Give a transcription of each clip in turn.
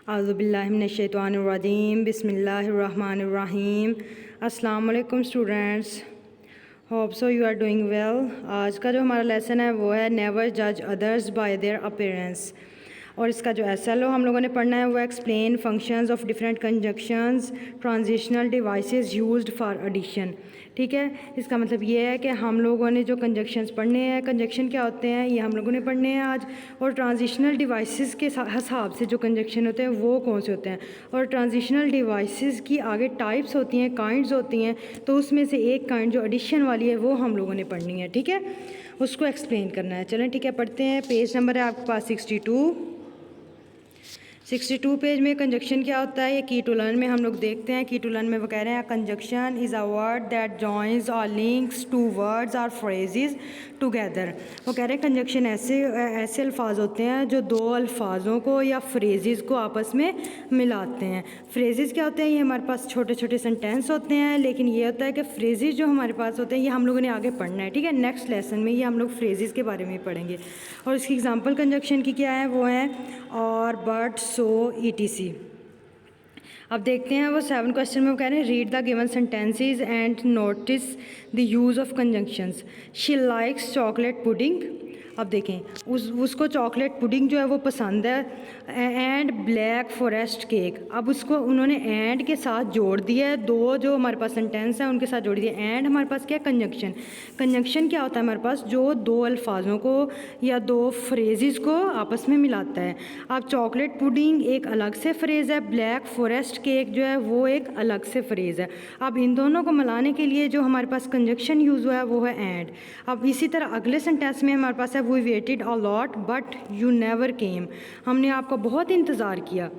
औज़ुबिल्लाहिमिनश्शैतानिर्रजीम बिस्मिल्लाहिर्रहमानिर्रहीम। अस्सलाम वालेकुम students, hope so you are doing well. आज का जो हमारा लेसन है वो है नेवर जज अदर्स बाय देयर अपीयरेंस, और इसका जो SLO हम लोगों ने पढ़ना है वो explain functions of different conjunctions transitional devices used for addition. ठीक है, इसका मतलब ये है कि हम लोगों ने जो कंजक्शंस पढ़ने हैं, कंजक्शन क्या होते हैं ये हम लोगों ने पढ़ने हैं आज, और ट्रांजिशनल डिवाइसेस के हिसाब से जो कंजक्शन होते हैं वो कौन से होते हैं, और ट्रांजिशनल डिवाइसेस की आगे टाइप्स होती हैं, काइंड्स होती हैं, तो उसमें से एक काइंड जो एडिशन वाली है वो हम लोगों ने पढ़नी है। ठीक है, उसको एक्सप्लेन करना है। चलें ठीक है, पढ़ते हैं। पेज नंबर है आपके पास 62 पेज में कंजक्शन क्या होता है ये की टू लर्न में हम लोग देखते हैं। की टू लर्न में वो कह रहे हैं conjunction is a word that joins और लिंक्स टू वर्ड्स और फ्रेजेस टुगेदर। वो कह रहे हैं कंजक्शन ऐसे अल्फाज होते हैं जो दो अल्फाजों को या फ्रेजेस को आपस में मिलाते हैं। फ्रेजेस क्या होते हैं, ये हमारे पास छोटे छोटे सेंटेंस होते हैं, लेकिन ये होता है कि फ्रेजेस जो हमारे पास होते हैं ये हम लोगों ने आगे पढ़ना है। ठीक है, नेक्स्ट लेसन में ये हम लोग फ्रेजेस के बारे में पढ़ेंगे, और इसकी एग्जांपल कंजक्शन की क्या है वो है और, बट, सो, ETC। अब देखते हैं वो 7 क्वेश्चन में वो कह रहे हैं read the given sentences and notice the use of conjunctions. She likes chocolate pudding. अब देखें उसको चॉकलेट पुडिंग जो है वो पसंद है, एंड ब्लैक फॉरेस्ट केक। अब उसको उन्होंने एंड के साथ जोड़ दिया है, दो जो हमारे पास सेंटेंस है उनके साथ जोड़ दिया। एंड हमारे पास क्या कंजंक्शन, कंजंक्शन क्या होता है हमारे पास, जो दो अल्फाजों को या दो फ्रेजेस को आपस में मिलाता है। अब चॉकलेट पुडिंग एक अलग से फ्रेज़ है, ब्लैक फॉरेस्ट केक जो है वो एक अलग से फ्रेज़ है। अब इन दोनों को मिलाने के लिए जो हमारे पास कंजंक्शन यूज़ हुआ है वो है एंड। अब इसी तरह अगले सेंटेंस में हमारे पास है we waited a lot but you never came. हमने आपका बहुत इंतज़ार किया,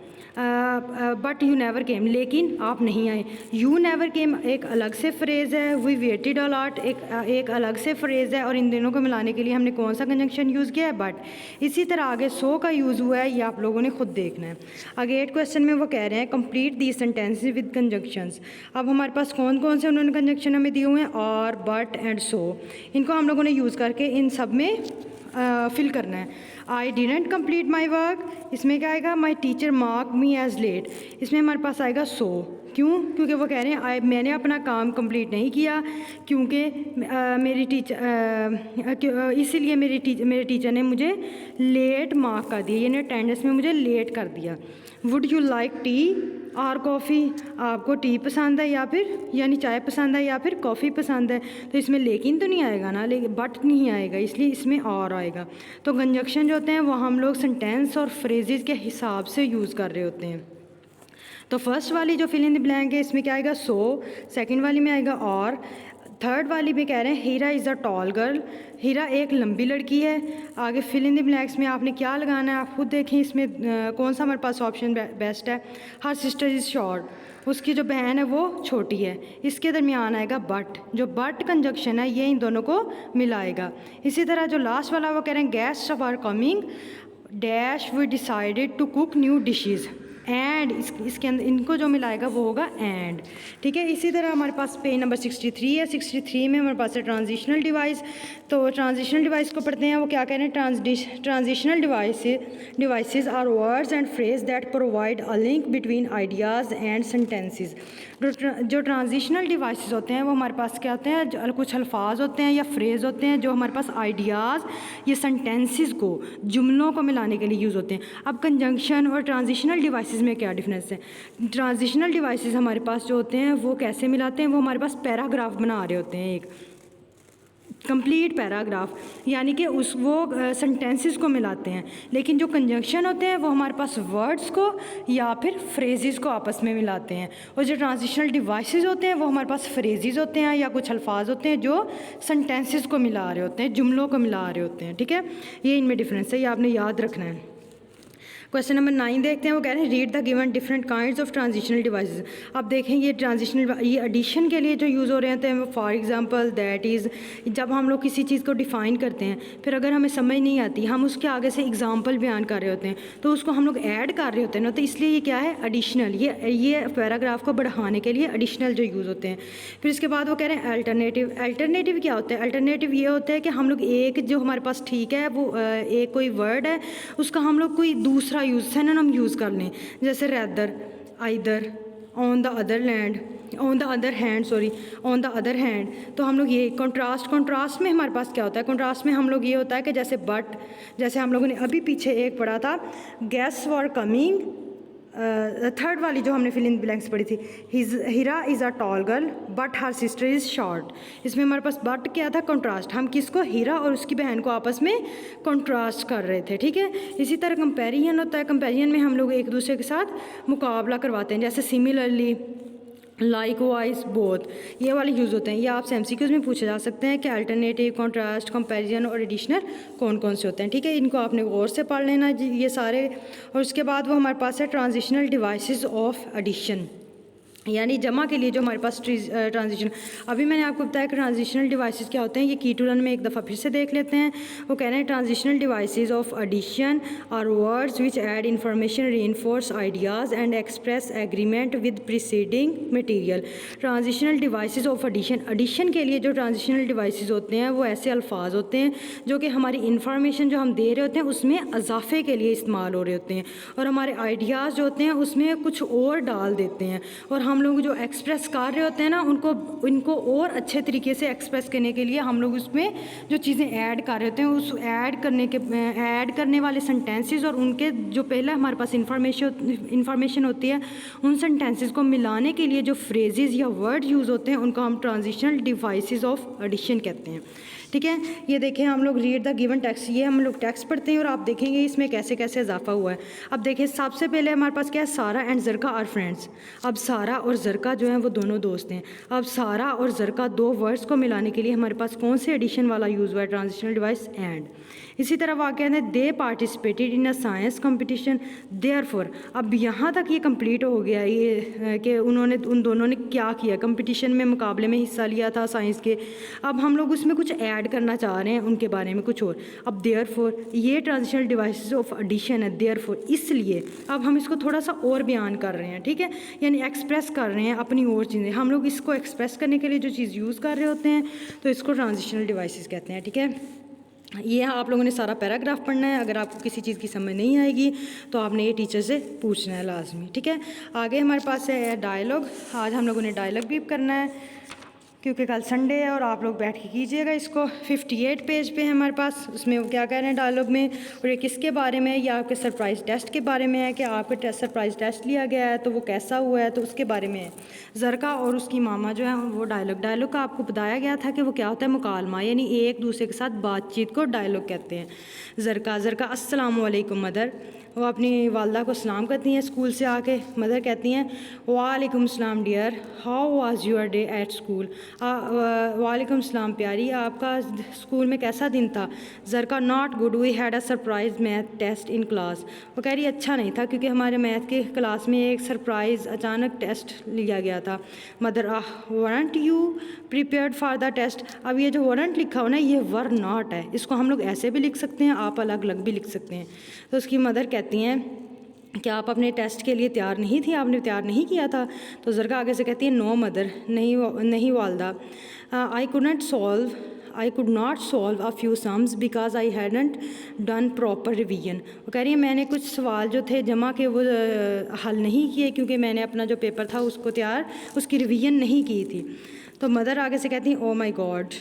बट यू नेवर केम, लेकिन आप नहीं आए। यू नेवर केम एक अलग से फ्रेज़ है, वी वेटेड अ लॉट एक अलग से फ्रेज़ है, और इन दोनों को मिलाने के लिए हमने कौन सा कंजंक्शन यूज़ किया है, बट। इसी तरह आगे सो का यूज़ हुआ है, ये आप लोगों ने खुद देखना है। आगे 8 क्वेश्चन में वो कह रहे हैं complete the sentences with conjunctions. अब हमारे पास कौन कौन से उन्होंने कंजंक्शन हमें दिए हुए हैं, और, बट एंड सो। इनको हम लोगों ने यूज़ करके इन सब में फिल करना है। I didn't complete my work, इसमें क्या आएगा, my teacher mark me as late. इसमें हमारे पास आएगा सो। क्यों, क्योंकि वो कह रहे हैं मैंने अपना काम कंप्लीट नहीं किया, क्योंकि मेरी टीचर इसीलिए मेरे टीचर ने मुझे लेट मार्क कर दिया, यानी अटेंडेंस में मुझे लेट कर दिया। वुड यू लाइक टी और कॉफ़ी, आपको टी पसंद है या फिर यानी चाय पसंद है या फिर कॉफ़ी पसंद है, तो इसमें लेकिन तो नहीं आएगा ना, लेकिन बट नहीं आएगा, इसलिए इसमें और आएगा। तो कंजंक्शन जो होते हैं वो हम लोग सेंटेंस और फ्रेजेस के हिसाब से यूज़ कर रहे होते हैं। तो फर्स्ट वाली जो फिल इन द ब्लैंक है इसमें क्या आएगा, सो। सेकंड वाली में आएगा और। थर्ड वाली में कह रहे हैं हीरा इज़ अ टॉल गर्ल, हीरा एक लंबी लड़की है। आगे फिल इन द ब्लैंक्स में आपने क्या लगाना है आप खुद देखें, इसमें कौन सा हमारे पास ऑप्शन बेस्ट है। हर सिस्टर इज़ शॉर्ट, उसकी जो बहन है वो छोटी है। इसके दरमियान आएगा बट, जो बट कंजक्शन है ये इन दोनों को मिलाएगा। इसी तरह जो लास्ट वाला वो कह रहे हैं guests are coming dash we decided to cook new dishes, and इसके अंदर इनको जो मिलाएगा वो होगा एंड। ठीक है, इसी तरह हमारे पास पेज नंबर 63 है। 63 में हमारे पास है ट्रांजिशनल डिवाइस। तो ट्रांजिशनल डिवाइस को पढ़ते हैं, वो क्या कह रहे हैं, transitional devices are words and phrase that provide a link between ideas and sentences. जो ट्रांजिशनल डिवाइसेस होते हैं वो हमारे पास क्या होते हैं, कुछ अल्फाज होते हैं या फ्रेज होते हैं जो हमारे पास आइडियाज़ या सेंटेंसेस को, जुमलों को मिलाने के लिए यूज़ होते हैं। अब कंजंक्शन और ट्रांजिशनल डिवाइसेस में क्या डिफरेंस है। ट्रांजिशनल डिवाइसेस हमारे पास जो होते हैं वो कैसे मिलाते हैं, वो हमारे पास पैराग्राफ बना रहे होते हैं, एक कंप्लीट पैराग्राफ, यानी कि वो सेंटेंसेस को मिलाते हैं। लेकिन जो कंजंक्शन होते हैं वो हमारे पास वर्ड्स को या फिर फ्रेजेस को आपस में मिलाते हैं। और जो ट्रांजिशनल डिवाइसेस होते हैं वो हमारे पास फ्रेजेस होते हैं या कुछ अल्फाज होते हैं जो सेंटेंसेस को मिला रहे होते हैं, जुमलों को मिला रहे होते हैं। ठीक है, ये इनमें डिफरेंस है, ये आपने याद रखना है। क्वेश्चन नंबर 9 देखते हैं, वो कह रहे हैं read the given different kinds of transitional devices. अब देखें ये ट्रांजिशनल, ये एडिशन के लिए जो यूज़ हो रहे होते हैं, फॉर एग्जांपल दैट इज़, जब हम लोग किसी चीज़ को डिफ़ाइन करते हैं फिर अगर हमें समझ नहीं आती, हम उसके आगे से एग्जांपल बयान कर रहे होते हैं तो उसको हम लोग ऐड कर रहे होते हैं ना, तो इसलिए ये क्या है, एडिशनल। ये पैराग्राफ को बढ़ाने के लिए एडिशनल जो यूज़ होते हैं। फिर इसके बाद वो कह रहे हैं अल्टरनेटिव। अल्टरनेटिव क्या होता है, अल्टरनेटिव ये होता है कि हम लोग एक जो हमारे पास ठीक है वो एक कोई वर्ड है उसका हम लोग कोई दूसरा दूसरा यूज़ सिनोनिम यूज़ कर लें, जैसे rather, either, on the other land, on the other hand, sorry on the other hand. तो हम लोग ये कंट्रास्ट में हमारे पास क्या होता है, कंट्रास्ट में हम लोग ये होता है कि जैसे बट, जैसे हम लोगों ने अभी पीछे एक पढ़ा था, गेस्ट वर कमिंग, थर्ड वाली जो हमने फिल इन ब्लैंक्स पढ़ी थी, Hira is a tall girl but her sister is short. इसमें हमारे पास बट क्या था, कंट्रास्ट। हम किसको, हीरा और उसकी बहन को आपस में कंट्रास्ट कर रहे थे, ठीक है। इसी तरह कंपैरिजन होता है, कंपैरिजन में हम लोग एक दूसरे के साथ मुकाबला करवाते हैं, जैसे सिमिलरली, लाइक वाइज, बोथ, ये वाले यूज़ होते हैं। ये आपसे एमसीक्यूज़ में पूछे जा सकते हैं कि अल्टरनेटिव, कॉन्ट्रास्ट, कंपैरिजन और एडिशनल कौन कौन से होते हैं, ठीक है। इनको आपने गौर से पढ़ लेना ये सारे। और उसके बाद वो हमारे पास है ट्रांजिशनल डिवाइसेस ऑफ एडिशन, यानी जमा के लिए जो हमारे पास ट्रांजिशन। अभी मैंने आपको बताया कि ट्रांजिशनल डिवाइसेस क्या होते हैं, ये की टू लर्न में एक दफ़ा फिर से देख लेते हैं। वो कह रहे हैं transitional devices of addition are words which add information, reinforce ideas and express agreement with preceding material. Transitional devices of addition, addition के लिए जो ट्रांजिशनल डिवाइसेस होते हैं वो ऐसे अल्फाज होते हैं जो कि हमारी इंफॉर्मेशन जो हम दे रहे होते हैं उसमें इजाफे के लिए इस्तेमाल हो रहे होते हैं, और हमारे आइडियाज़ जो होते हैं उसमें कुछ और डाल देते हैं, और हम लोग जो एक्सप्रेस कर रहे होते हैं ना उनको और अच्छे तरीके से एक्सप्रेस करने के लिए हम लोग उसमें जो चीज़ें ऐड कर रहे होते हैं, उस ऐड करने वाले सेंटेंसेस और उनके जो पहले हमारे पास इंफॉर्मेशन होती है उन सेंटेंसेस को मिलाने के लिए जो फ्रेजेस या वर्ड यूज़ होते हैं उनको हम ट्रांजिशनल डिवाइसेस ऑफ एडिशन कहते हैं, ठीक है। ये देखें, हम लोग रीड द गिवन टेक्स्ट, ये हम लोग टेक्स्ट पढ़ते हैं और आप देखेंगे इसमें कैसे कैसे इजाफा हुआ है। अब देखिए सबसे पहले हमारे पास क्या है, सारा एंड जरका आर फ्रेंड्स। अब सारा और जरका जो है वो दोनों दोस्त हैं। अब सारा और जरका दो वर्ड्स को मिलाने के लिए हमारे पास कौन से एडिशन वाला यूज़ हुआ है, ट्रांजिशनल डिवाइस एंड। इसी तरह वाक्य है they participated in a science competition therefore. अब यहाँ तक ये कंप्लीट हो गया ये कि उन दोनों ने क्या किया, कंपटीशन में, मुकाबले में हिस्सा लिया था साइंस के। अब हम लोग उसमें कुछ ऐड करना चाह रहे हैं उनके बारे में कुछ और। अब देयरफॉर ये ट्रांजिशनल डिवाइसेस ऑफ एडिशन है, देयरफॉर इसलिए अब हम इसको थोड़ा सा और बयान कर रहे हैं, ठीक है, यानी एक्सप्रेस कर रहे हैं अपनी और चीज़ें। हम लोग इसको एक्सप्रेस करने के लिए जो चीज़ यूज़ कर रहे होते हैं तो इसको ट्रांजिशनल डिवाइसेस कहते हैं, ठीक है। ये आप लोगों ने सारा पैराग्राफ पढ़ना है। अगर आपको किसी चीज़ की समझ नहीं आएगी तो आपने ये टीचर से पूछना है लाजमी, ठीक है। आगे हमारे पास है डायलॉग। आज हम लोगों ने डायलॉग भी करना है क्योंकि कल संडे है और आप लोग बैठ के कीजिएगा इसको। 58 पेज पे है हमारे पास। उसमें वो क्या कह रहे हैं डायलॉग में, और ये किसके बारे में है, ये आपके सरप्राइज़ टेस्ट के बारे में है कि आपके सरप्राइज़ टेस्ट लिया गया है तो वो कैसा हुआ है, तो उसके बारे में है। जरका और उसकी मामा जो है वो डायलॉग का आपको बताया गया था कि वो क्या होता है, मुकालमा, यानी एक दूसरे के साथ बातचीत को डायलॉग कहते हैं। जरका अस्सलाम वालेकुम मदर, वो अपनी वालदा को सलाम करती हैं स्कूल से आके। मदर कहती हैं वालेकुम सलाम dear, how was your day at school. वालेकुम सलाम प्यारी, आपका स्कूल में कैसा दिन था। Zarqa not good, we had a surprise math test in class. वो कह रही अच्छा नहीं था क्योंकि हमारे मैथ के क्लास में एक सरप्राइज़ अचानक टेस्ट लिया गया था। Mother weren't you prepared for the test. अब ये जो वरंट लिखा हो ना, ये वर नॉट है, इसको हम लोग ऐसे भी लिख सकते हैं, आप अलग अलग भी लिख सकते हैं। तो उसकी मदर कहती हैं क्या आप अपने टेस्ट के लिए तैयार नहीं थी, आपने तैयार नहीं किया था। तो जरका आगे से कहती है नो मदर, नहीं वालदा, आई could not solve a few sums because I hadn't done proper revision. वो कह रही है मैंने कुछ सवाल जो थे जमा के वो हल नहीं किए क्योंकि मैंने अपना जो पेपर था उसकी रिवीजन नहीं की थी। तो मदर आगे से कहती हैं oh my God,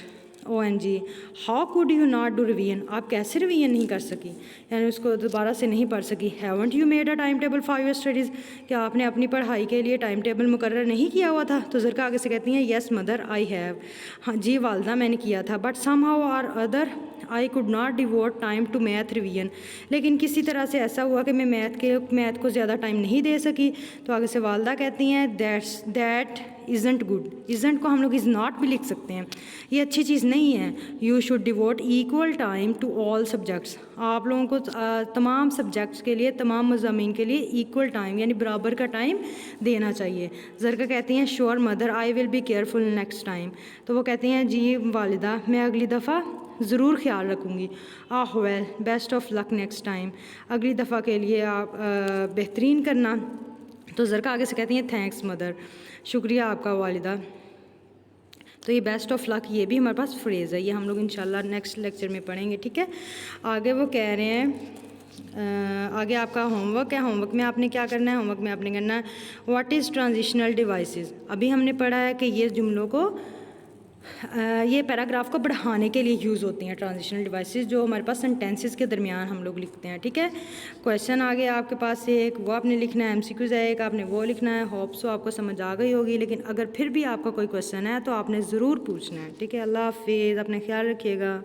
OMG, how could you not do revision. आप कैसे रिवीजन नहीं कर सकी, यानी उसको दोबारा से नहीं पढ़ सकी। Haven't you made a time table for your studies, क्या आपने अपनी पढ़ाई के लिए टाइम टेबल मुकर्रर नहीं किया हुआ था। तो जरका आगे से कहती हैं येस मदर आई हैव, हाँ जी वालदा मैंने किया था, but somehow or other I could not devote time to math revision. लेकिन किसी तरह से ऐसा हुआ कि मैं मैथ को ज़्यादा टाइम नहीं दे सकी। तो आगे से वालदा कहती हैं दैट इज़ंट गुड। इज़ंट को हम लोग इज़ नॉट भी लिख सकते हैं, ये अच्छी चीज़ नहीं है। You should devote equal time to all subjects. आप लोगों को तमाम सब्जेक्ट्स के लिए, तमाम मज़ामीन के लिए इक्वल टाइम यानी बराबर का टाइम देना चाहिए। जरका कहती हैं sure mother I will be careful next time. तो वो कहती हैं जी वालिदा मैं अगली दफ़ा ज़रूर ख्याल रखूँगी। Ah well best of luck next time, अगली दफ़ा के लिए आप बेहतरीन करना। तो जरका आगे से कहती हैं थैंक्स मदर, शुक्रिया आपका वालिदा। तो ये बेस्ट ऑफ लक ये भी हमारे पास फ्रेज़ है, ये हम लोग इंशाल्लाह नेक्स्ट लेक्चर में पढ़ेंगे, ठीक है। आगे वो कह रहे हैं आगे आपका होमवर्क है। होमवर्क में आपने क्या करना है? होमवर्क में आपने करना है व्हाट इज़ ट्रांजिशनल डिवाइसेस। अभी हमने पढ़ा है कि ये जुमलों को ये पैराग्राफ को बढ़ाने के लिए यूज़ होती हैं ट्रांजिशनल डिवाइसेस, जो हमारे पास सेंटेंसेस के दरमियान हम लोग लिखते हैं। ठीक है, क्वेश्चन आ गया आपके पास से एक, वो आपने लिखना है। एमसीक्यूज़ है एक, आपने वो लिखना है। होप सो आपको समझ आ गई होगी, लेकिन अगर फिर भी आपका कोई क्वेश्चन है तो आपने ज़रूर पूछना है। ठीक है, अल्लाह हाफिज़, अपना ख्याल रखिएगा।